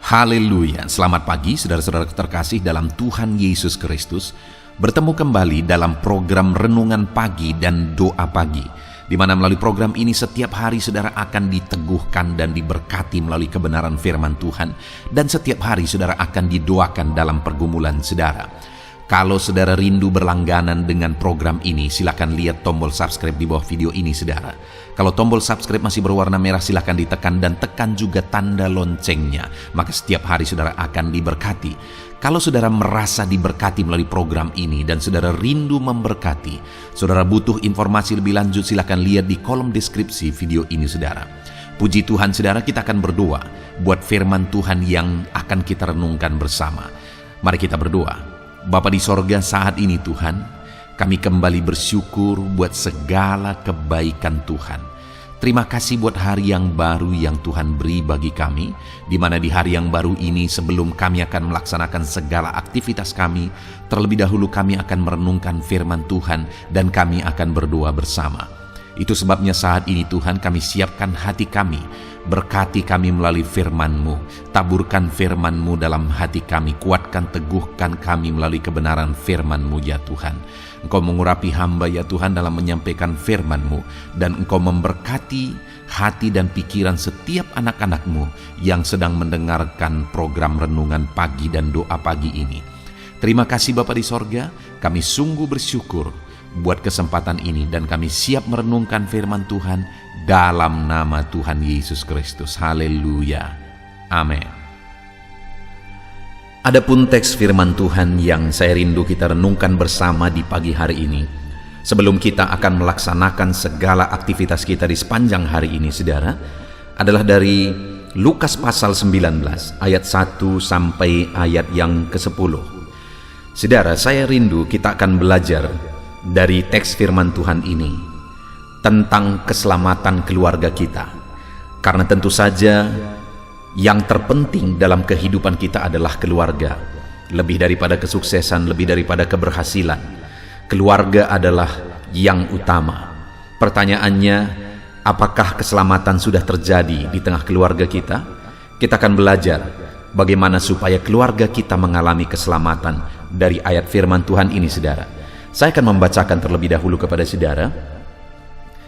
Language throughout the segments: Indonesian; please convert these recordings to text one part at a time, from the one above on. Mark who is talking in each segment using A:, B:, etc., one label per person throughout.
A: Haleluya, selamat pagi saudara-saudara terkasih dalam Tuhan Yesus Kristus. Bertemu kembali dalam program Renungan Pagi dan Doa Pagi, di mana melalui program ini setiap hari saudara akan diteguhkan dan diberkati melalui kebenaran firman Tuhan, dan setiap hari saudara akan didoakan dalam pergumulan saudara. Kalau saudara rindu berlangganan dengan program ini, silakan lihat tombol subscribe di bawah video ini saudara. Kalau tombol subscribe masih berwarna merah, silakan ditekan dan tekan juga tanda loncengnya. Maka setiap hari saudara akan diberkati. Kalau saudara merasa diberkati melalui program ini dan saudara rindu memberkati, saudara butuh informasi lebih lanjut, silakan lihat di kolom deskripsi video ini saudara. Puji Tuhan saudara, kita akan berdoa buat firman Tuhan yang akan kita renungkan bersama. Mari kita berdoa. Bapa di sorga, saat ini Tuhan, kami kembali bersyukur buat segala kebaikan Tuhan. Terima kasih buat hari yang baru yang Tuhan beri bagi kami, di mana di hari yang baru ini sebelum kami akan melaksanakan segala aktivitas kami, terlebih dahulu kami akan merenungkan firman Tuhan dan kami akan berdoa bersama. Itu sebabnya saat ini Tuhan kami siapkan hati kami, berkati kami melalui firman-Mu, taburkan firman-Mu dalam hati kami, kuatkan teguhkan kami melalui kebenaran firman-Mu ya Tuhan. Engkau mengurapi hamba ya Tuhan dalam menyampaikan firman-Mu, dan Engkau memberkati hati dan pikiran setiap anak-anak-Mu yang sedang mendengarkan program Renungan Pagi dan Doa Pagi ini. Terima kasih Bapa di sorga, kami sungguh bersyukur buat kesempatan ini dan kami siap merenungkan firman Tuhan dalam nama Tuhan Yesus Kristus. Haleluya. Amin. Adapun teks firman Tuhan yang saya rindu kita renungkan bersama di pagi hari ini, sebelum kita akan melaksanakan segala aktivitas kita di sepanjang hari ini saudara, adalah dari Lukas pasal 19 ayat 1 sampai ayat yang ke-10. Saudara, saya rindu kita akan belajar dari teks firman Tuhan ini tentang keselamatan keluarga kita, karena tentu saja yang terpenting dalam kehidupan kita adalah keluarga. Lebih daripada kesuksesan, lebih daripada keberhasilan, keluarga adalah yang utama. Pertanyaannya, apakah keselamatan sudah terjadi di tengah keluarga kita? Kita akan belajar bagaimana supaya keluarga kita mengalami keselamatan dari ayat firman Tuhan ini saudara. Saya akan membacakan terlebih dahulu kepada saudara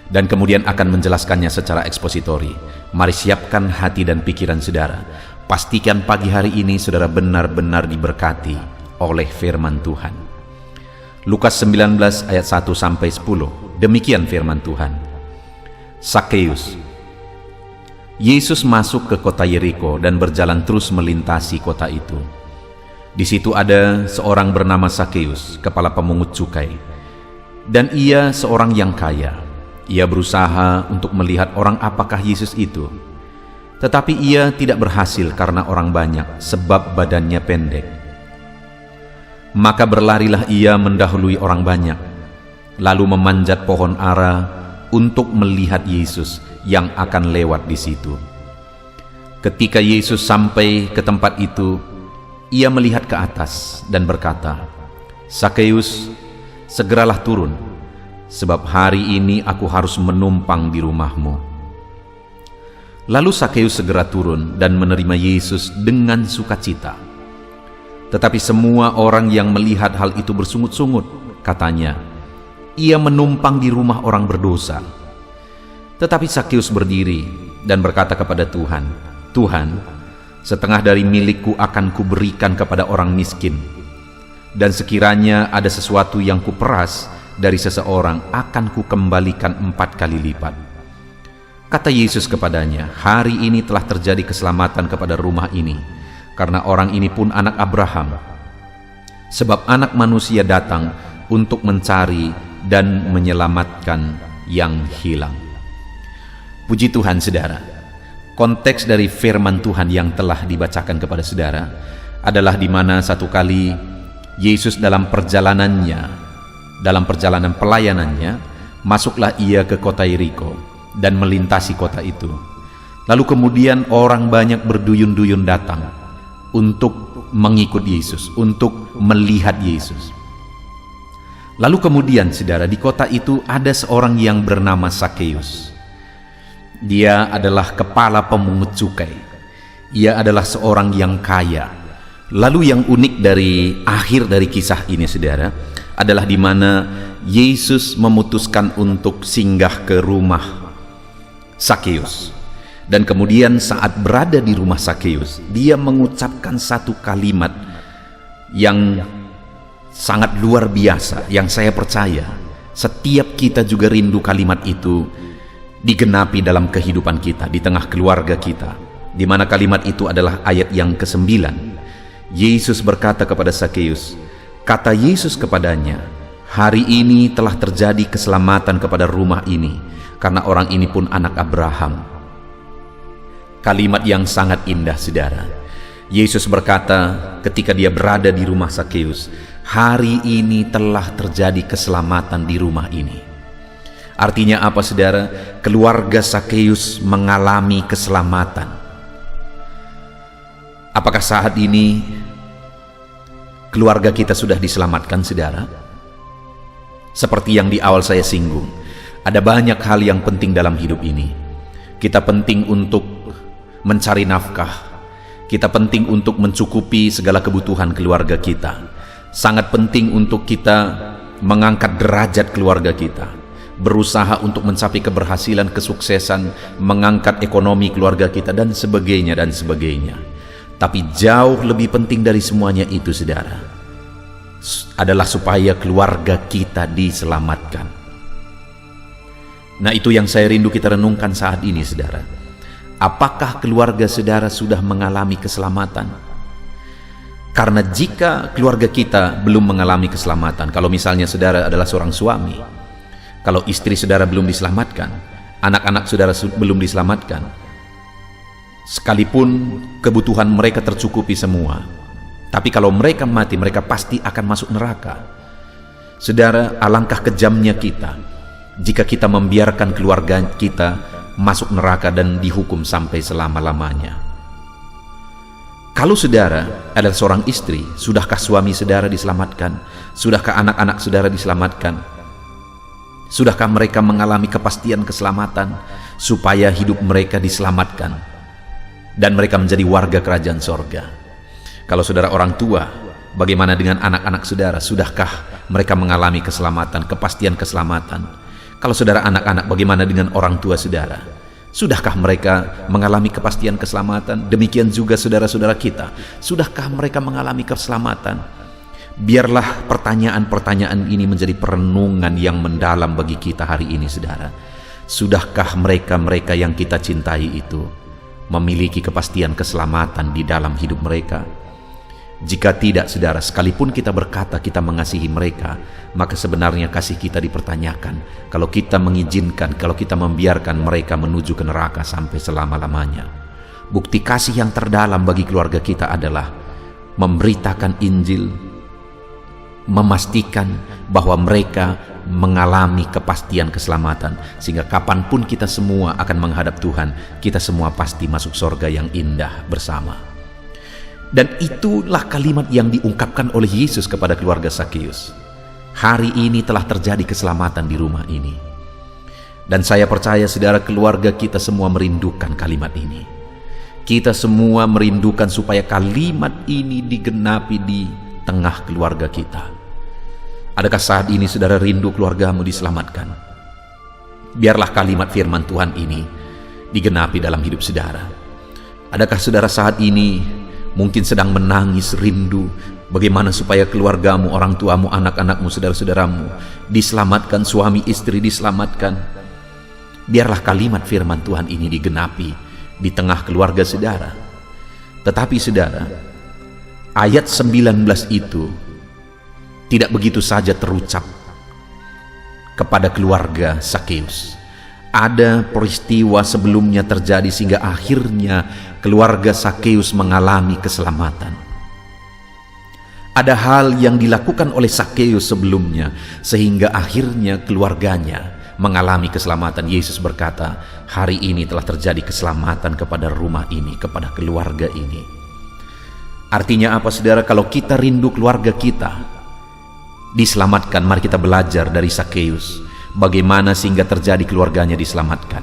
A: dan kemudian akan menjelaskannya secara ekspositori. Mari siapkan hati dan pikiran saudara. Pastikan pagi hari ini saudara benar-benar diberkati oleh firman Tuhan. Lukas 19 ayat 1 sampai 10. Demikian firman Tuhan. Sakeus. Yesus masuk ke kota Yeriko dan berjalan terus melintasi kota itu. Di situ ada seorang bernama Sakeus, kepala pemungut cukai, dan ia seorang yang kaya. Ia berusaha untuk melihat orang apakah Yesus itu, tetapi ia tidak berhasil karena orang banyak, sebab badannya pendek. Maka berlarilah ia mendahului orang banyak, lalu memanjat pohon ara untuk melihat Yesus yang akan lewat di situ. Ketika Yesus sampai ke tempat itu, ia melihat ke atas dan berkata, "Sakeus, segeralah turun, sebab hari ini aku harus menumpang di rumahmu." Lalu Sakeus segera turun dan menerima Yesus dengan sukacita. Tetapi semua orang yang melihat hal itu bersungut-sungut, katanya, "Ia menumpang di rumah orang berdosa." Tetapi Sakeus berdiri dan berkata kepada Tuhan, "Tuhan, setengah dari milikku akan kuberikan kepada orang miskin, dan sekiranya ada sesuatu yang kuperas dari seseorang akan kukembalikan 4 kali lipat." Kata Yesus kepadanya, "Hari ini telah terjadi keselamatan kepada rumah ini, karena orang ini pun anak Abraham. Sebab anak manusia datang untuk mencari dan menyelamatkan yang hilang." Puji Tuhan saudara. Konteks dari firman Tuhan yang telah dibacakan kepada saudara adalah di mana satu kali Yesus dalam perjalanan pelayanannya, masuklah ia ke kota Yeriko dan melintasi kota itu. Lalu kemudian orang banyak berduyun-duyun datang untuk mengikut Yesus, untuk melihat Yesus. Lalu kemudian saudara, di kota itu ada seorang yang bernama Sakeus. Dia adalah kepala pemungut cukai. Ia adalah seorang yang kaya. Lalu yang unik dari akhir dari kisah ini, saudara, adalah di mana Yesus memutuskan untuk singgah ke rumah Sakeus. Dan kemudian saat berada di rumah Sakeus, dia mengucapkan satu kalimat yang sangat luar biasa, yang saya percaya setiap kita juga rindu kalimat itu digenapi dalam kehidupan kita, di tengah keluarga kita, di mana kalimat itu adalah ayat yang ke-9. Yesus berkata kepada Sakeus, kata Yesus kepadanya, hari ini telah terjadi keselamatan kepada rumah ini, karena orang ini pun anak Abraham. Kalimat yang sangat indah, saudara. Yesus berkata ketika dia berada di rumah Sakeus, hari ini telah terjadi keselamatan di rumah ini. Artinya apa, saudara? Keluarga Sakeus mengalami keselamatan. Apakah saat ini keluarga kita sudah diselamatkan, saudara? Seperti yang di awal saya singgung, ada banyak hal yang penting dalam hidup ini. Kita penting untuk mencari nafkah, kita penting untuk mencukupi segala kebutuhan keluarga kita, sangat penting untuk kita mengangkat derajat keluarga kita, berusaha untuk mencapai keberhasilan, kesuksesan, mengangkat ekonomi keluarga kita, dan sebagainya dan sebagainya. Tapi jauh lebih penting dari semuanya itu, saudara, adalah supaya keluarga kita diselamatkan. Nah, itu yang saya rindu kita renungkan saat ini, saudara. Apakah keluarga saudara sudah mengalami keselamatan? Karena jika keluarga kita belum mengalami keselamatan, kalau misalnya saudara adalah seorang suami, kalau istri saudara belum diselamatkan, anak-anak saudara belum diselamatkan, sekalipun kebutuhan mereka tercukupi semua, tapi kalau mereka mati, mereka pasti akan masuk neraka. Saudara, alangkah kejamnya kita jika kita membiarkan keluarga kita masuk neraka dan dihukum sampai selama-lamanya. Kalau saudara adalah seorang istri, sudahkah suami saudara diselamatkan? Sudahkah anak-anak saudara diselamatkan? Sudahkah mereka mengalami kepastian keselamatan supaya hidup mereka diselamatkan dan mereka menjadi warga kerajaan sorga? Kalau saudara orang tua, bagaimana dengan anak-anak saudara? Sudahkah mereka mengalami keselamatan, kepastian keselamatan? Kalau saudara anak-anak, bagaimana dengan orang tua saudara? Sudahkah mereka mengalami kepastian keselamatan? Demikian juga saudara-saudara kita, sudahkah mereka mengalami keselamatan? Biarlah pertanyaan-pertanyaan ini menjadi perenungan yang mendalam bagi kita hari ini, saudara. Sudahkah mereka-mereka yang kita cintai itu memiliki kepastian keselamatan di dalam hidup mereka? Jika tidak, saudara, sekalipun kita berkata kita mengasihi mereka, maka sebenarnya kasih kita dipertanyakan kalau kita mengizinkan, kalau kita membiarkan mereka menuju ke neraka sampai selama-lamanya. Bukti kasih yang terdalam bagi keluarga kita adalah memberitakan Injil, memastikan bahwa mereka mengalami kepastian keselamatan, sehingga kapanpun kita semua akan menghadap Tuhan, kita semua pasti masuk surga yang indah bersama. Dan itulah kalimat yang diungkapkan oleh Yesus kepada keluarga Sakeus. Hari ini telah terjadi keselamatan di rumah ini. Dan saya percaya saudara, keluarga kita semua merindukan kalimat ini. Kita semua merindukan supaya kalimat ini digenapi di tengah keluarga kita. Adakah saat ini saudara rindu keluargamu diselamatkan? Biarlah kalimat firman Tuhan ini digenapi dalam hidup saudara. Adakah saudara saat ini mungkin sedang menangis rindu bagaimana supaya keluargamu, orang tuamu, anak-anakmu, saudara-saudaramu diselamatkan, suami istri diselamatkan? Biarlah kalimat firman Tuhan ini digenapi di tengah keluarga saudara. Tetapi saudara, ayat 19 itu tidak begitu saja terucap kepada keluarga Sakeus. Ada peristiwa sebelumnya terjadi sehingga akhirnya keluarga Sakeus mengalami keselamatan. Ada hal yang dilakukan oleh Sakeus sebelumnya sehingga akhirnya keluarganya mengalami keselamatan. Yesus berkata, hari ini telah terjadi keselamatan kepada rumah ini, kepada keluarga ini. Artinya apa saudara? Kalau kita rindu keluarga kita diselamatkan, mari kita belajar dari Sakeus. Bagaimana sehingga terjadi keluarganya diselamatkan.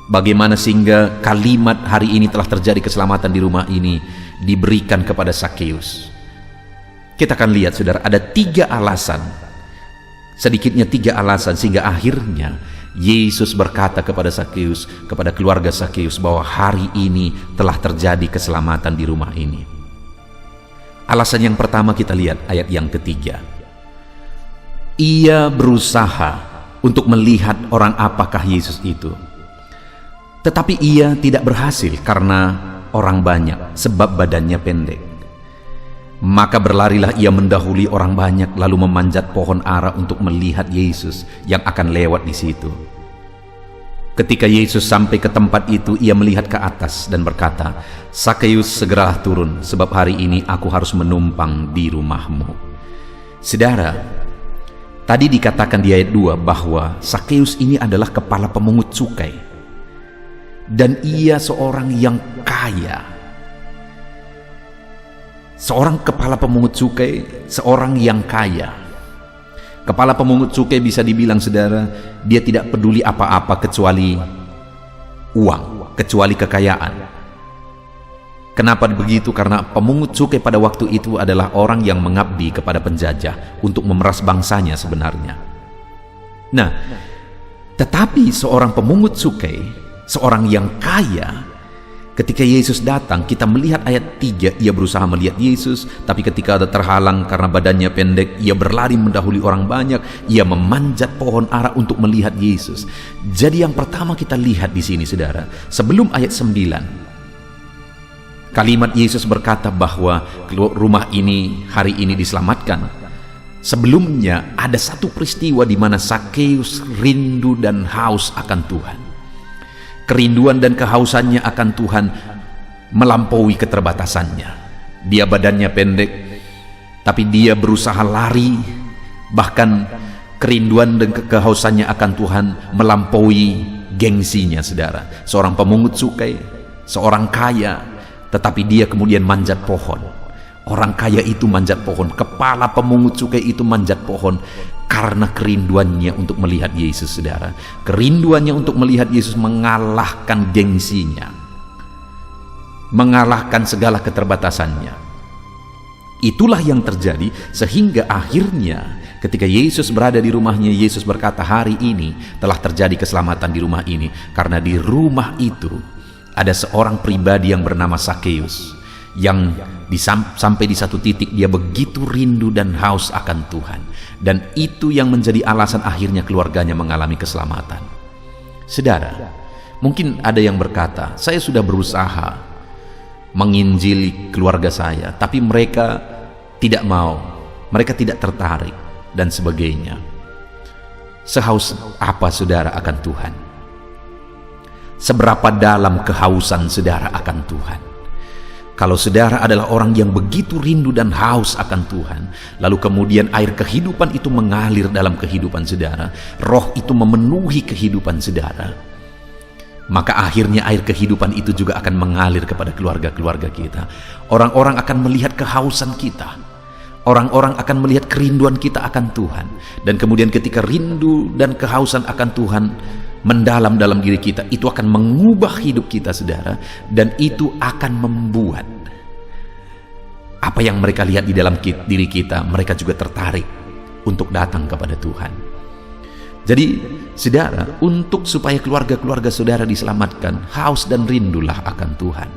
A: Bagaimana sehingga kalimat hari ini telah terjadi keselamatan di rumah ini diberikan kepada Sakeus. Kita akan lihat saudara, ada 3 alasan, sedikitnya 3 alasan, sehingga akhirnya Yesus berkata kepada Sakeus, kepada keluarga Sakeus, bahwa hari ini telah terjadi keselamatan di rumah ini. Alasan yang pertama kita lihat ayat yang ketiga. Ia berusaha untuk melihat orang apakah Yesus itu. Tetapi ia tidak berhasil karena orang banyak, sebab badannya pendek. Maka berlarilah ia mendahului orang banyak, lalu memanjat pohon ara untuk melihat Yesus yang akan lewat di situ. Ketika Yesus sampai ke tempat itu, ia melihat ke atas dan berkata, "Sakeus, segeralah turun, sebab hari ini aku harus menumpang di rumahmu." Saudara, tadi dikatakan di ayat 2 bahwa Sakeus ini adalah kepala pemungut cukai. Dan ia seorang yang kaya. Seorang kepala pemungut cukai, seorang yang kaya. Kepala pemungut cukai bisa dibilang saudara, dia tidak peduli apa-apa kecuali uang, kecuali kekayaan. Kenapa begitu? Karena pemungut cukai pada waktu itu adalah orang yang mengabdi kepada penjajah untuk memeras bangsanya sebenarnya. Nah, tetapi seorang pemungut cukai, seorang yang kaya, ketika Yesus datang, kita melihat ayat 3, ia berusaha melihat Yesus, tapi ketika ada terhalang karena badannya pendek, ia berlari mendahului orang banyak, ia memanjat pohon ara untuk melihat Yesus. Jadi yang pertama kita lihat di sini saudara, sebelum ayat 9, kalimat Yesus berkata bahwa rumah ini hari ini diselamatkan. Sebelumnya ada satu peristiwa di mana Sakeus rindu dan haus akan Tuhan. Kerinduan dan kehausannya akan Tuhan melampaui keterbatasannya. Dia badannya pendek, tapi dia berusaha lari. Bahkan kerinduan dan kehausannya akan Tuhan melampaui gengsinya saudara. Seorang pemungut cukai, seorang kaya, tetapi dia kemudian manjat pohon. Orang kaya itu manjat pohon, kepala pemungut cukai itu manjat pohon, karena kerinduannya untuk melihat Yesus saudara. Kerinduannya untuk melihat Yesus mengalahkan gengsinya, mengalahkan segala keterbatasannya. Itulah yang terjadi sehingga akhirnya ketika Yesus berada di rumahnya, Yesus berkata, hari ini telah terjadi keselamatan di rumah ini. Karena di rumah itu ada seorang pribadi yang bernama Sakeus, yang sampai di satu titik dia begitu rindu dan haus akan Tuhan, dan itu yang menjadi alasan akhirnya keluarganya mengalami keselamatan. Saudara, mungkin ada yang berkata, saya sudah berusaha menginjili keluarga saya, tapi mereka tidak mau, mereka tidak tertarik dan sebagainya. Sehaus apa saudara akan Tuhan? Seberapa dalam kehausan saudara akan Tuhan? Kalau saudara adalah orang yang begitu rindu dan haus akan Tuhan, lalu kemudian air kehidupan itu mengalir dalam kehidupan saudara, roh itu memenuhi kehidupan saudara, maka akhirnya air kehidupan itu juga akan mengalir kepada keluarga-keluarga kita. Orang-orang akan melihat kehausan kita, orang-orang akan melihat kerinduan kita akan Tuhan, dan kemudian ketika rindu dan kehausan akan Tuhan mendalam dalam diri kita, itu akan mengubah hidup kita saudara, dan itu akan membuat apa yang mereka lihat di dalam diri kita, mereka juga tertarik untuk datang kepada Tuhan. Jadi saudara, untuk supaya keluarga-keluarga saudara diselamatkan, haus dan rindulah akan Tuhan.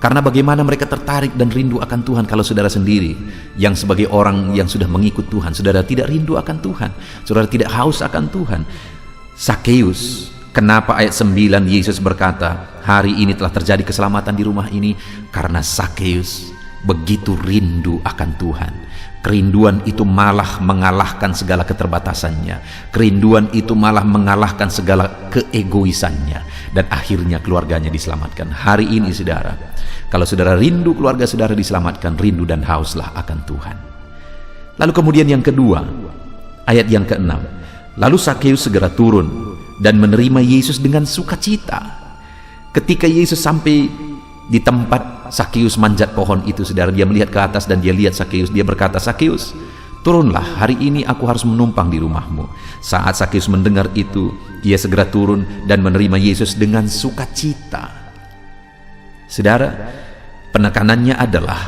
A: Karena bagaimana mereka tertarik dan rindu akan Tuhan kalau saudara sendiri yang sebagai orang yang sudah mengikut Tuhan, saudara tidak rindu akan Tuhan, saudara tidak haus akan Tuhan. Sakeus, kenapa ayat 9 Yesus berkata, hari ini telah terjadi keselamatan di rumah ini? Karena Sakeus begitu rindu akan Tuhan. Kerinduan itu malah mengalahkan segala keterbatasannya. Kerinduan itu malah mengalahkan segala keegoisannya. Dan akhirnya keluarganya diselamatkan. Hari ini saudara, kalau saudara rindu keluarga saudara diselamatkan, rindu dan hauslah akan Tuhan. Lalu kemudian yang kedua, ayat yang ke-6. Lalu Sakeus segera turun dan menerima Yesus dengan sukacita. Ketika Yesus sampai di tempat Sakeus manjat pohon itu saudara, dia melihat ke atas dan dia lihat Sakeus. Dia berkata, Sakeus, turunlah, hari ini aku harus menumpang di rumahmu. Saat Sakeus mendengar itu, ia segera turun dan menerima Yesus dengan sukacita. Saudara, penekanannya adalah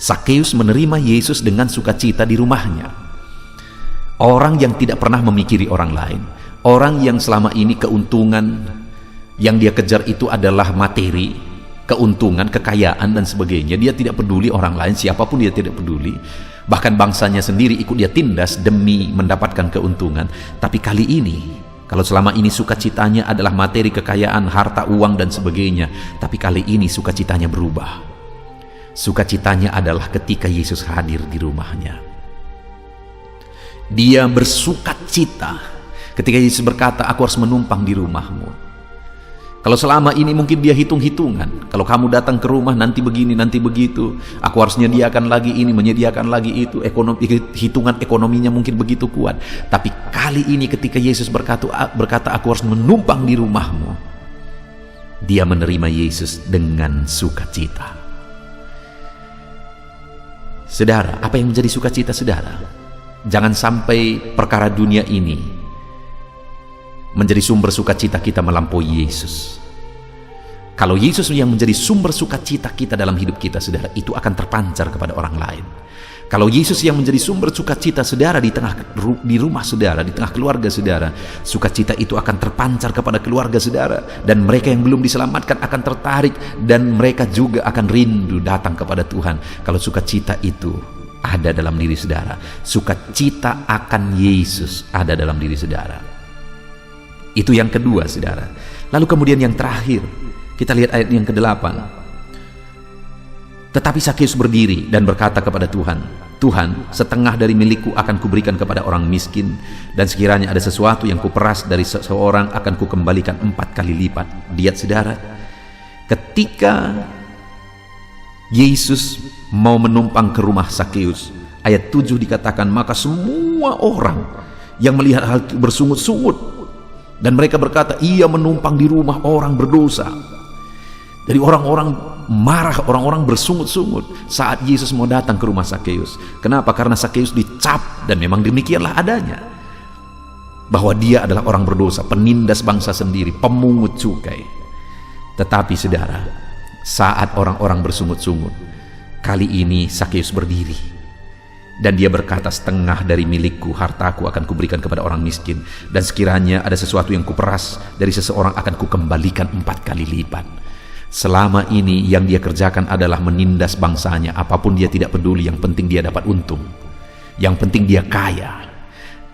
A: Sakeus menerima Yesus dengan sukacita di rumahnya. Orang yang tidak pernah memikiri orang lain, orang yang selama ini keuntungan yang dia kejar itu adalah materi, keuntungan, kekayaan dan sebagainya. Dia tidak peduli orang lain, siapapun dia tidak peduli. Bahkan bangsanya sendiri ikut dia tindas demi mendapatkan keuntungan. Tapi kali ini, kalau selama ini sukacitanya adalah materi, kekayaan, harta, uang dan sebagainya, tapi kali ini sukacitanya berubah. Sukacitanya adalah ketika Yesus hadir di rumahnya. Dia bersukacita ketika Yesus berkata, aku harus menumpang di rumahmu. Kalau selama ini mungkin dia hitung-hitungan, kalau kamu datang ke rumah nanti begini, nanti begitu, aku harus menyediakan lagi ini, menyediakan lagi itu, hitungan ekonominya mungkin begitu kuat. Tapi kali ini ketika Yesus berkata aku harus menumpang di rumahmu, dia menerima Yesus dengan sukacita. Saudara, apa yang menjadi sukacita saudara? Jangan sampai perkara dunia ini menjadi sumber sukacita kita melampaui Yesus. Kalau Yesus yang menjadi sumber sukacita kita dalam hidup kita, saudara, itu akan terpancar kepada orang lain. Kalau Yesus yang menjadi sumber sukacita saudara di rumah saudara, di tengah keluarga saudara, sukacita itu akan terpancar kepada keluarga saudara, dan mereka yang belum diselamatkan akan tertarik, dan mereka juga akan rindu datang kepada Tuhan. Kalau sukacita itu ada dalam diri saudara, sukacita akan Yesus ada dalam diri saudara. Itu yang kedua, saudara. Lalu kemudian yang terakhir, kita lihat ayat yang ke-8. Tetapi Sakeus berdiri dan berkata kepada Tuhan, Tuhan, setengah dari milikku akan kuberikan kepada orang miskin, dan sekiranya ada sesuatu yang kuperas dari seseorang akan kukembalikan 4 kali lipat. Lihat saudara, ketika Yesus mau menumpang ke rumah Sakeus, ayat 7 dikatakan, maka semua orang yang melihat hal itu bersungut-sungut, dan mereka berkata, ia menumpang di rumah orang berdosa. Jadi orang-orang marah, orang-orang bersungut-sungut saat Yesus mau datang ke rumah Sakeus. Kenapa? Karena Sakeus dicap, dan memang demikianlah adanya, bahwa dia adalah orang berdosa, penindas bangsa sendiri, pemungut cukai. Tetapi saudara, saat orang-orang bersungut-sungut, kali ini Sakeus berdiri dan dia berkata, setengah dari milikku, hartaku akan kuberikan kepada orang miskin, dan sekiranya ada sesuatu yang kuperas dari seseorang akan kukembalikan 4 kali lipat. Selama ini yang dia kerjakan adalah menindas bangsanya. Apapun dia tidak peduli, yang penting dia dapat untung, yang penting dia kaya.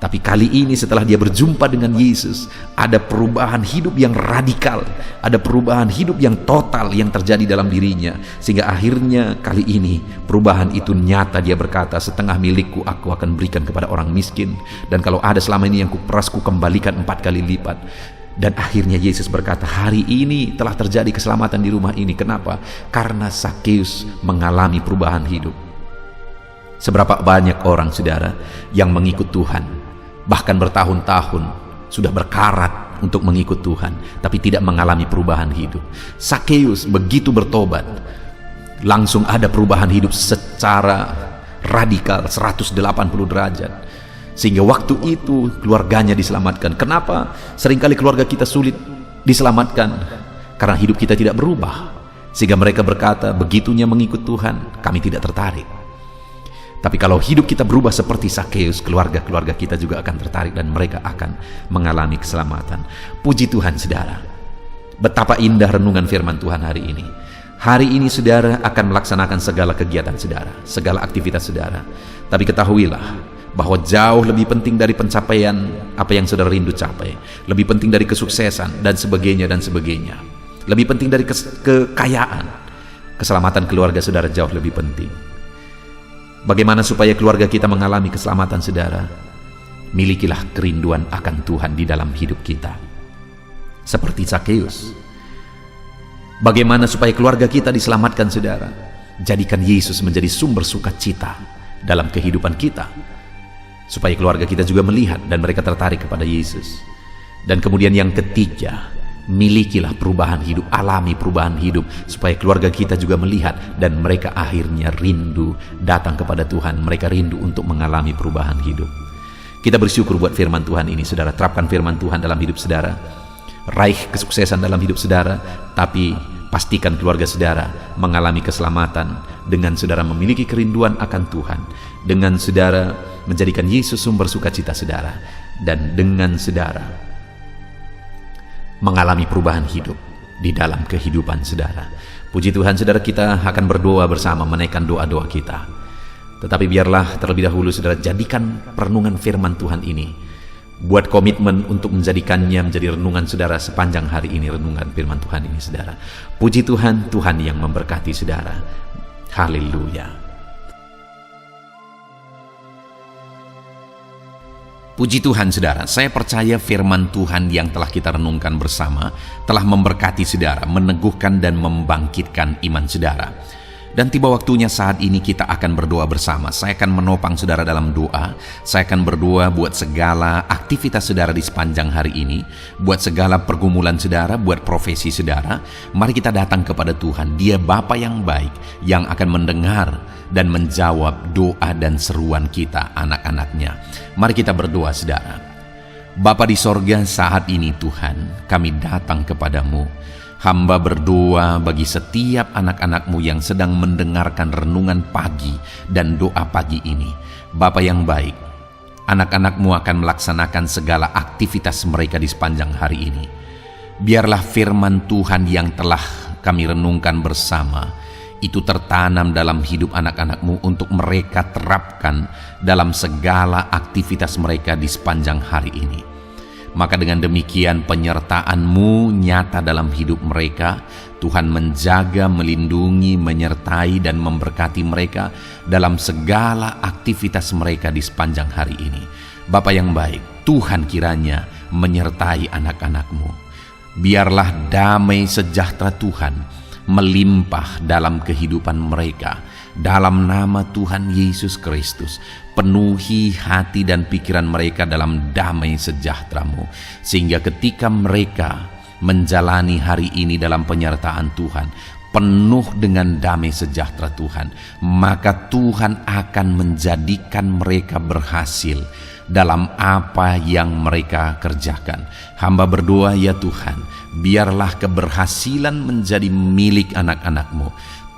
A: Tapi kali ini setelah dia berjumpa dengan Yesus, ada perubahan hidup yang radikal, ada perubahan hidup yang total yang terjadi dalam dirinya, sehingga akhirnya kali ini perubahan itu nyata. Dia berkata, setengah milikku aku akan berikan kepada orang miskin, dan kalau ada selama ini yang kuperas, kukembalikan 4 kali lipat. Dan akhirnya Yesus berkata, hari ini telah terjadi keselamatan di rumah ini. Kenapa? Karena Sakeus mengalami perubahan hidup. Seberapa banyak orang, saudara, yang mengikut Tuhan, bahkan bertahun-tahun sudah berkarat untuk mengikut Tuhan, tapi tidak mengalami perubahan hidup. Sakeus begitu bertobat, langsung ada perubahan hidup secara radikal 180 derajat, sehingga waktu itu keluarganya diselamatkan. Kenapa seringkali keluarga kita sulit diselamatkan? Karena hidup kita tidak berubah, sehingga mereka berkata, begitunya mengikut Tuhan, kami tidak tertarik. Tapi kalau hidup kita berubah seperti Sakeus, keluarga-keluarga kita juga akan tertarik dan mereka akan mengalami keselamatan. Puji Tuhan, saudara. Betapa indah renungan firman Tuhan hari ini. Hari ini saudara akan melaksanakan segala kegiatan saudara, segala aktivitas saudara. Tapi ketahuilah bahwa jauh lebih penting dari pencapaian apa yang saudara rindu capai, lebih penting dari kesuksesan dan sebagainya dan sebagainya, lebih penting dari kekayaan, keselamatan keluarga saudara jauh lebih penting. Bagaimana supaya keluarga kita mengalami keselamatan saudara? Milikilah kerinduan akan Tuhan di dalam hidup kita, seperti Sakeus. Bagaimana supaya keluarga kita diselamatkan saudara? Jadikan Yesus menjadi sumber sukacita dalam kehidupan kita, supaya keluarga kita juga melihat dan mereka tertarik kepada Yesus. Dan kemudian yang ketiga, milikilah perubahan hidup, alami perubahan hidup, supaya keluarga kita juga melihat dan mereka akhirnya rindu datang kepada Tuhan. Mereka rindu untuk mengalami perubahan hidup. Kita bersyukur buat firman Tuhan ini, saudara. Terapkan firman Tuhan dalam hidup saudara, raih kesuksesan dalam hidup saudara, tapi pastikan keluarga saudara mengalami keselamatan dengan saudara memiliki kerinduan akan Tuhan, dengan saudara menjadikan Yesus sumber sukacita saudara, dan dengan saudara mengalami perubahan hidup di dalam kehidupan saudara. Puji Tuhan, saudara, kita akan berdoa bersama, menaikkan doa-doa kita. Tetapi biarlah terlebih dahulu saudara jadikan renungan firman Tuhan ini, buat komitmen untuk menjadikannya menjadi renungan saudara sepanjang hari ini, renungan firman Tuhan ini saudara. Puji Tuhan, Tuhan yang memberkati saudara. Haleluya. Puji Tuhan saudara, saya percaya firman Tuhan yang telah kita renungkan bersama telah memberkati saudara, meneguhkan dan membangkitkan iman saudara. Dan tiba waktunya saat ini kita akan berdoa bersama. Saya akan menopang saudara dalam doa. Saya akan berdoa buat segala aktivitas saudara di sepanjang hari ini, buat segala pergumulan saudara, buat profesi saudara. Mari kita datang kepada Tuhan. Dia Bapa yang baik, yang akan mendengar dan menjawab doa dan seruan kita, anak-anaknya. Mari kita berdoa saudara. Bapa di sorga, saat ini Tuhan, kami datang kepadamu. Hamba berdoa bagi setiap anak-anak-Mu yang sedang mendengarkan renungan pagi dan doa pagi ini. Bapa yang baik, anak-anak-Mu akan melaksanakan segala aktivitas mereka di sepanjang hari ini. Biarlah firman Tuhan yang telah kami renungkan bersama itu tertanam dalam hidup anak-anak-Mu untuk mereka terapkan dalam segala aktivitas mereka di sepanjang hari ini. Maka dengan demikian penyertaan-Mu nyata dalam hidup mereka. Tuhan menjaga, melindungi, menyertai dan memberkati mereka dalam segala aktivitas mereka di sepanjang hari ini. Bapa yang baik, Tuhan kiranya menyertai anak-anak-Mu. Biarlah damai sejahtera Tuhan melimpah dalam kehidupan mereka. Dalam nama Tuhan Yesus Kristus, penuhi hati dan pikiran mereka dalam damai sejahtera-Mu, sehingga ketika mereka menjalani hari ini dalam penyertaan Tuhan, penuh dengan damai sejahtera Tuhan, maka Tuhan akan menjadikan mereka berhasil dalam apa yang mereka kerjakan. Hamba berdoa ya Tuhan, biarlah keberhasilan menjadi milik anak-anak-Mu.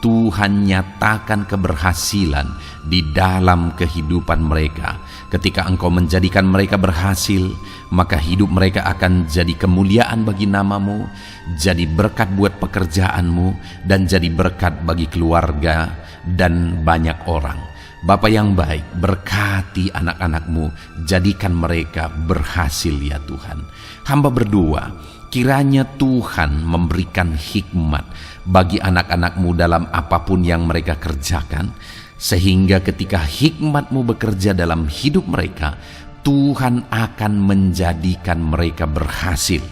A: Tuhan nyatakan keberhasilan di dalam kehidupan mereka. Ketika Engkau menjadikan mereka berhasil, maka hidup mereka akan jadi kemuliaan bagi nama-Mu, jadi berkat buat pekerjaan-Mu, dan jadi berkat bagi keluarga dan banyak orang. Bapa yang baik, berkati anak-anak-Mu, jadikan mereka berhasil ya Tuhan. Hamba berdoa, kiranya Tuhan memberikan hikmat bagi anak-anak-Mu dalam apapun yang mereka kerjakan, sehingga ketika hikmat-Mu bekerja dalam hidup mereka, Tuhan akan menjadikan mereka berhasil.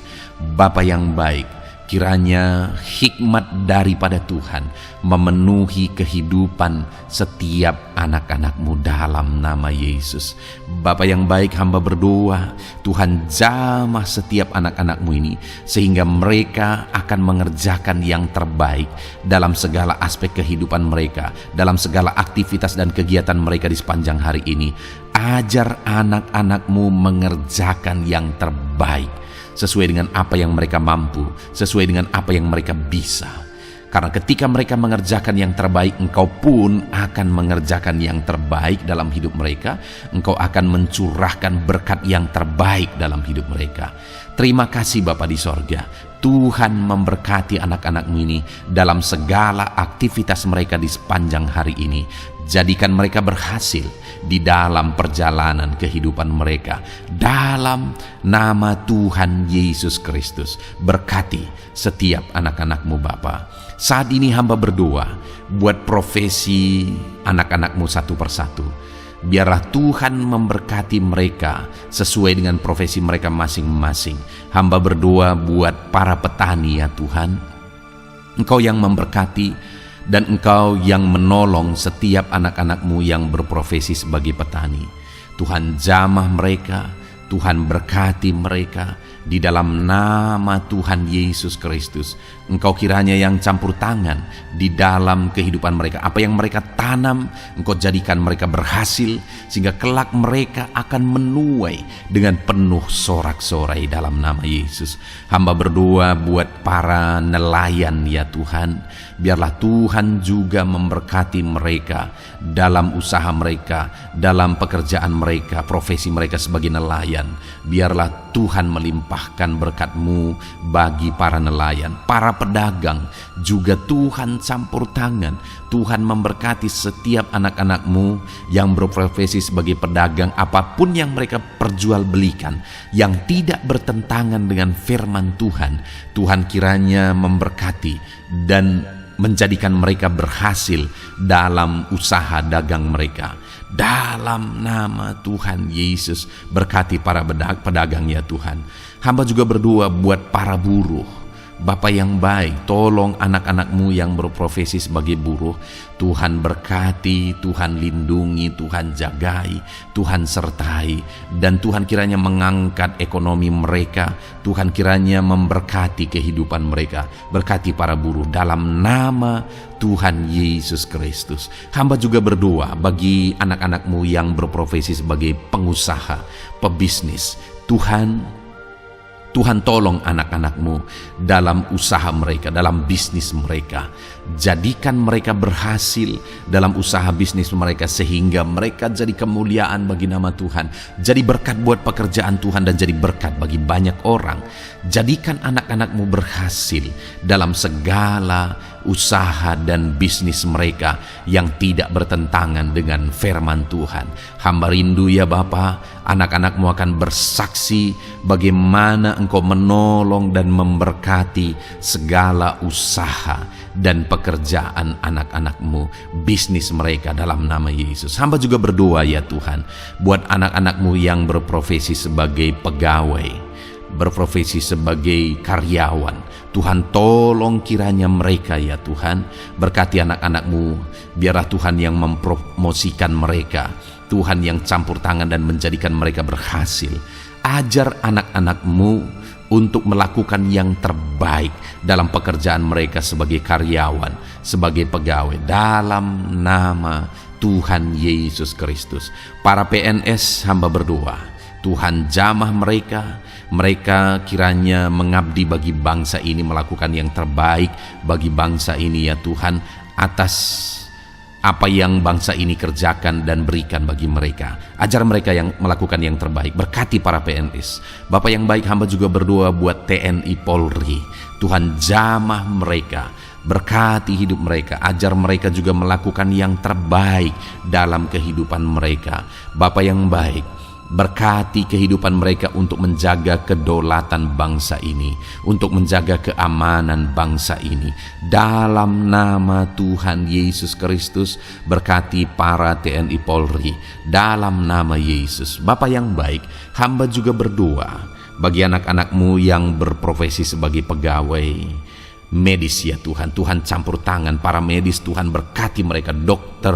A: Bapa yang baik, kiranya hikmat daripada Tuhan memenuhi kehidupan setiap anak-anak-Mu dalam nama Yesus. Bapa yang baik, hamba berdoa, Tuhan jamah setiap anak-anak-Mu ini, sehingga mereka akan mengerjakan yang terbaik dalam segala aspek kehidupan mereka, dalam segala aktivitas dan kegiatan mereka di sepanjang hari ini. Ajar anak-anak-Mu mengerjakan yang terbaik, sesuai dengan apa yang mereka mampu, sesuai dengan apa yang mereka bisa. Karena ketika mereka mengerjakan yang terbaik, Engkau pun akan mengerjakan yang terbaik dalam hidup mereka. Engkau akan mencurahkan berkat yang terbaik dalam hidup mereka. Terima kasih Bapa di sorga. Tuhan memberkati anak-anak-Mu ini dalam segala aktivitas mereka di sepanjang hari ini. Jadikan mereka berhasil di dalam perjalanan kehidupan mereka. Dalam nama Tuhan Yesus Kristus, berkati setiap anak-anak-Mu Bapa. Saat ini hamba berdoa buat profesi anak-anak-Mu satu persatu. Biarlah Tuhan memberkati mereka sesuai dengan profesi mereka masing-masing. Hamba berdoa buat para petani ya Tuhan. Engkau yang memberkati dan Engkau yang menolong setiap anak-anak-Mu yang berprofesi sebagai petani. Tuhan jamah mereka, Tuhan berkati mereka, di dalam nama Tuhan Yesus Kristus. Engkau kiranya yang campur tangan di dalam kehidupan mereka. Apa yang mereka tanam, Engkau jadikan mereka berhasil, sehingga kelak mereka akan menuai dengan penuh sorak-sorai dalam nama Yesus. Hamba berdoa buat para nelayan ya Tuhan. Biarlah Tuhan juga memberkati mereka dalam usaha mereka, dalam pekerjaan mereka, profesi mereka sebagai nelayan. Biarlah Tuhan melimpahkan berkat-Mu bagi para nelayan, para pedagang juga Tuhan campur tangan. Tuhan memberkati setiap anak-anak-Mu yang berprofesi sebagai pedagang, apapun yang mereka perjualbelikan yang tidak bertentangan dengan firman Tuhan. Tuhan kiranya memberkati dan menjadikan mereka berhasil dalam usaha dagang mereka. Dalam nama Tuhan Yesus, berkati para pedagang ya Tuhan. Hamba juga berdoa buat para buruh. Bapa yang baik, tolong anak-anak-Mu yang berprofesi sebagai buruh. Tuhan berkati, Tuhan lindungi, Tuhan jagai, Tuhan sertai. Dan Tuhan kiranya mengangkat ekonomi mereka. Tuhan kiranya memberkati kehidupan mereka. Berkati para buruh dalam nama Tuhan Yesus Kristus. Hamba juga berdoa bagi anak-anak-Mu yang berprofesi sebagai pengusaha, pebisnis. Tuhan tolong anak-anak-Mu dalam usaha mereka, dalam bisnis mereka. Jadikan mereka berhasil dalam usaha bisnis mereka, sehingga mereka jadi kemuliaan bagi nama Tuhan. Jadi berkat buat pekerjaan Tuhan dan jadi berkat bagi banyak orang. Jadikan anak-anak-Mu berhasil dalam segala usaha dan bisnis mereka yang tidak bertentangan dengan firman Tuhan. Hamba rindu ya Bapa, anak-anak-Mu akan bersaksi bagaimana Engkau menolong dan memberkati segala usaha dan pekerjaan anak-anak-Mu, bisnis mereka dalam nama Yesus. Hamba juga berdoa ya Tuhan buat anak-anak-Mu yang berprofesi sebagai pegawai, berprofesi sebagai karyawan. Tuhan tolong kiranya mereka ya Tuhan, berkati anak-anak-Mu. Biarlah Tuhan yang mempromosikan mereka, Tuhan yang campur tangan dan menjadikan mereka berhasil. Ajar anak-anak-Mu untuk melakukan yang terbaik dalam pekerjaan mereka sebagai karyawan, sebagai pegawai, dalam nama Tuhan Yesus Kristus. Para PNS hamba berdoa, Tuhan jamah mereka kiranya mengabdi bagi bangsa ini, melakukan yang terbaik bagi bangsa ini ya Tuhan, atas apa yang bangsa ini kerjakan dan berikan bagi mereka. Ajar mereka yang melakukan yang terbaik. Berkati para PNS. Bapa yang baik, hamba juga berdoa buat TNI Polri. Tuhan jamah mereka, berkati hidup mereka, ajar mereka juga melakukan yang terbaik dalam kehidupan mereka. Bapa yang baik, berkati kehidupan mereka untuk menjaga kedaulatan bangsa ini, untuk menjaga keamanan bangsa ini. Dalam nama Tuhan Yesus Kristus, berkati para TNI Polri dalam nama Yesus. Bapa yang baik, hamba juga berdoa bagi anak-anak-Mu yang berprofesi sebagai pegawai medis ya Tuhan. Tuhan campur tangan para medis, Tuhan berkati mereka, dokter,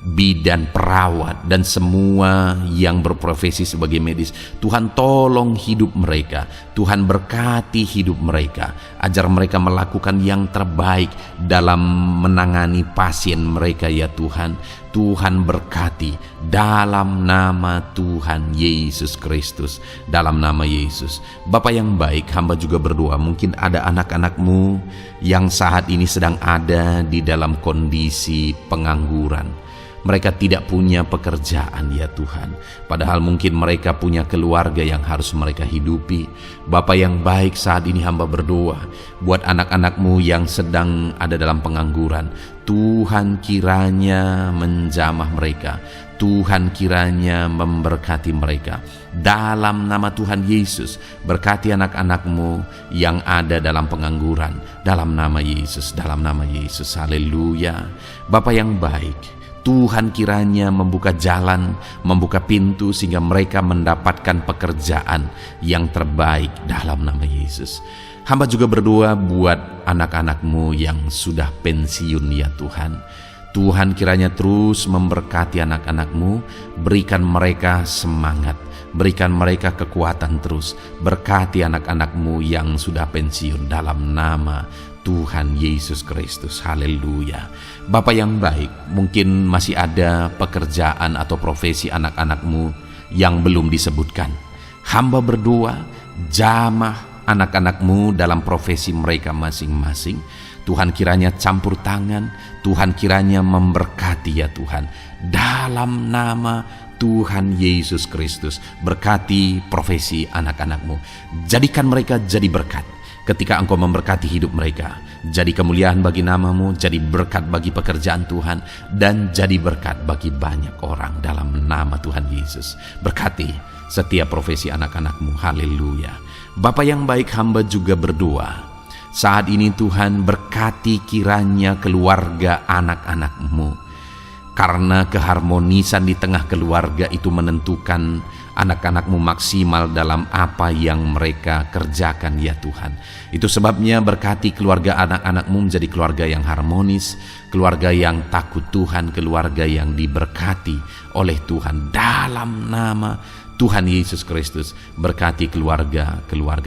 A: bidan, perawat, dan semua yang berprofesi sebagai medis. Tuhan tolong hidup mereka, Tuhan berkati hidup mereka, ajar mereka melakukan yang terbaik dalam menangani pasien mereka ya Tuhan. Tuhan berkati dalam nama Tuhan Yesus Kristus, dalam nama Yesus. Bapa yang baik, hamba juga berdoa, mungkin ada anak-anak-Mu yang saat ini sedang ada di dalam kondisi pengangguran. Mereka tidak punya pekerjaan ya Tuhan, padahal mungkin mereka punya keluarga yang harus mereka hidupi. Bapa yang baik, saat ini hamba berdoa buat anak-anak-Mu yang sedang ada dalam pengangguran. Tuhan kiranya menjamah mereka, Tuhan kiranya memberkati mereka. Dalam nama Tuhan Yesus, berkati anak-anak-Mu yang ada dalam pengangguran, dalam nama Yesus, dalam nama Yesus. Haleluya. Bapa yang baik, Tuhan kiranya membuka jalan, membuka pintu sehingga mereka mendapatkan pekerjaan yang terbaik dalam nama Yesus. Hamba juga berdoa buat anak-anak-Mu yang sudah pensiun ya Tuhan. Tuhan kiranya terus memberkati anak-anak-Mu, berikan mereka semangat, berikan mereka kekuatan terus. Berkati anak-anak-Mu yang sudah pensiun dalam nama Tuhan Yesus Kristus. Haleluya. Bapa yang baik, mungkin masih ada pekerjaan atau profesi anak-anak-Mu yang belum disebutkan. Hamba berdoa, jamah anak-anak-Mu dalam profesi mereka masing-masing. Tuhan kiranya campur tangan, Tuhan kiranya memberkati ya Tuhan. Dalam nama Tuhan Yesus Kristus, berkati profesi anak-anak-Mu. Jadikan mereka jadi berkat ketika Engkau memberkati hidup mereka. Jadi kemuliaan bagi nama-Mu, jadi berkat bagi pekerjaan Tuhan, dan jadi berkat bagi banyak orang dalam nama Tuhan Yesus. Berkati setiap profesi anak-anak-Mu. Haleluya. Bapa yang baik, hamba juga berdoa. Saat ini Tuhan, berkati kiranya keluarga anak-anak-Mu. Karena keharmonisan di tengah keluarga itu menentukan anak-anak-Mu maksimal dalam apa yang mereka kerjakan ya Tuhan. Itu sebabnya berkati keluarga anak-anak-Mu menjadi keluarga yang harmonis, keluarga yang takut Tuhan, keluarga yang diberkati oleh Tuhan. Dalam nama Tuhan Yesus Kristus, berkati keluarga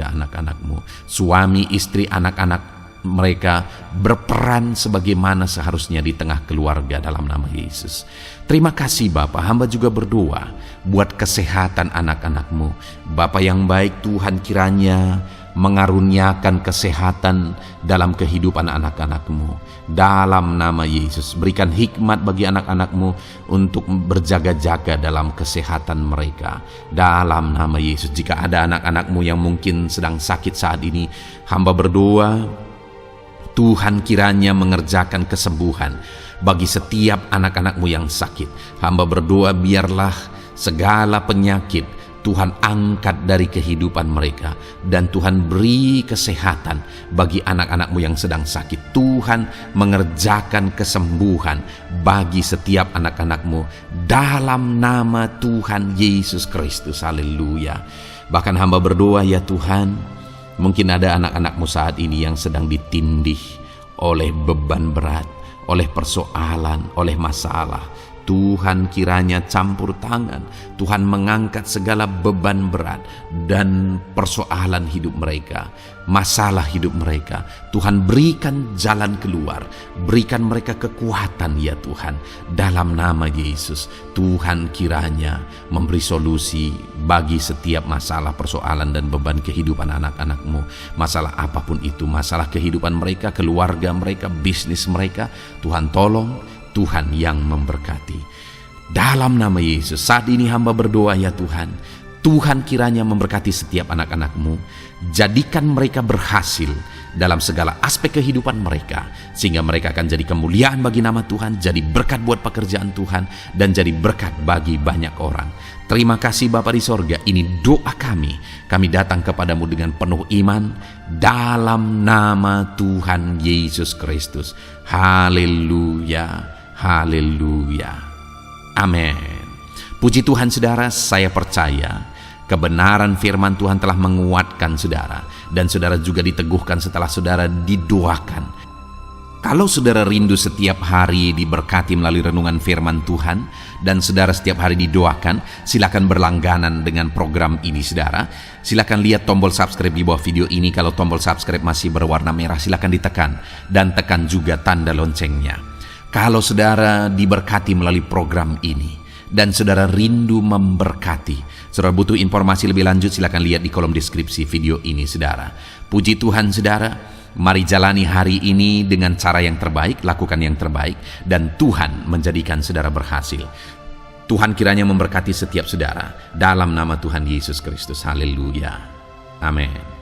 A: anak-anak-Mu. Suami, istri, anak-anak mereka berperan sebagaimana seharusnya di tengah keluarga dalam nama Yesus. Terima kasih Bapa, hamba juga berdoa buat kesehatan anak-anak-Mu. Bapa yang baik, Tuhan kiranya mengaruniakan kesehatan dalam kehidupan anak-anak-Mu. Dalam nama Yesus, berikan hikmat bagi anak-anak-Mu untuk berjaga-jaga dalam kesehatan mereka. Dalam nama Yesus, jika ada anak-anak-Mu yang mungkin sedang sakit saat ini, hamba berdoa Tuhan kiranya mengerjakan kesembuhan bagi setiap anak-anak-Mu yang sakit. Hamba berdoa biarlah segala penyakit Tuhan angkat dari kehidupan mereka, dan Tuhan beri kesehatan bagi anak-anak-Mu yang sedang sakit. Tuhan mengerjakan kesembuhan bagi setiap anak-anak-Mu dalam nama Tuhan Yesus Kristus. Haleluya. Bahkan hamba berdoa ya Tuhan, mungkin ada anak-anak-Mu saat ini yang sedang ditindih oleh beban berat, oleh persoalan, oleh masalah. Tuhan kiranya campur tangan, Tuhan mengangkat segala beban berat dan persoalan hidup mereka, masalah hidup mereka. Tuhan berikan jalan keluar, berikan mereka kekuatan ya Tuhan. Dalam nama Yesus, Tuhan kiranya memberi solusi bagi setiap masalah, persoalan dan beban kehidupan anak-anak-Mu. Masalah apapun itu, masalah kehidupan mereka, keluarga mereka, bisnis mereka, Tuhan tolong, Tuhan yang memberkati. Dalam nama Yesus, saat ini hamba berdoa ya Tuhan, Tuhan kiranya memberkati setiap anak-anak-Mu. Jadikan mereka berhasil dalam segala aspek kehidupan mereka, sehingga mereka akan jadi kemuliaan bagi nama Tuhan, jadi berkat buat pekerjaan Tuhan, dan jadi berkat bagi banyak orang. Terima kasih Bapa di sorga, ini doa kami. Kami datang kepadamu dengan penuh iman, dalam nama Tuhan Yesus Kristus. Haleluya. Haleluya. Amin. Puji Tuhan saudara, saya percaya kebenaran firman Tuhan telah menguatkan saudara, dan saudara juga diteguhkan setelah saudara didoakan. Kalau saudara rindu setiap hari diberkati melalui renungan firman Tuhan, dan saudara setiap hari didoakan, silakan berlangganan dengan program ini saudara. Silakan lihat tombol subscribe di bawah video ini. Kalau tombol subscribe masih berwarna merah, silakan ditekan, dan tekan juga tanda loncengnya. Kalau saudara diberkati melalui program ini dan saudara rindu memberkati, saudara butuh informasi lebih lanjut, silakan lihat di kolom deskripsi video ini saudara. Puji Tuhan saudara, mari jalani hari ini dengan cara yang terbaik, lakukan yang terbaik, dan Tuhan menjadikan saudara berhasil. Tuhan kiranya memberkati setiap saudara dalam nama Tuhan Yesus Kristus. Haleluya. Amin.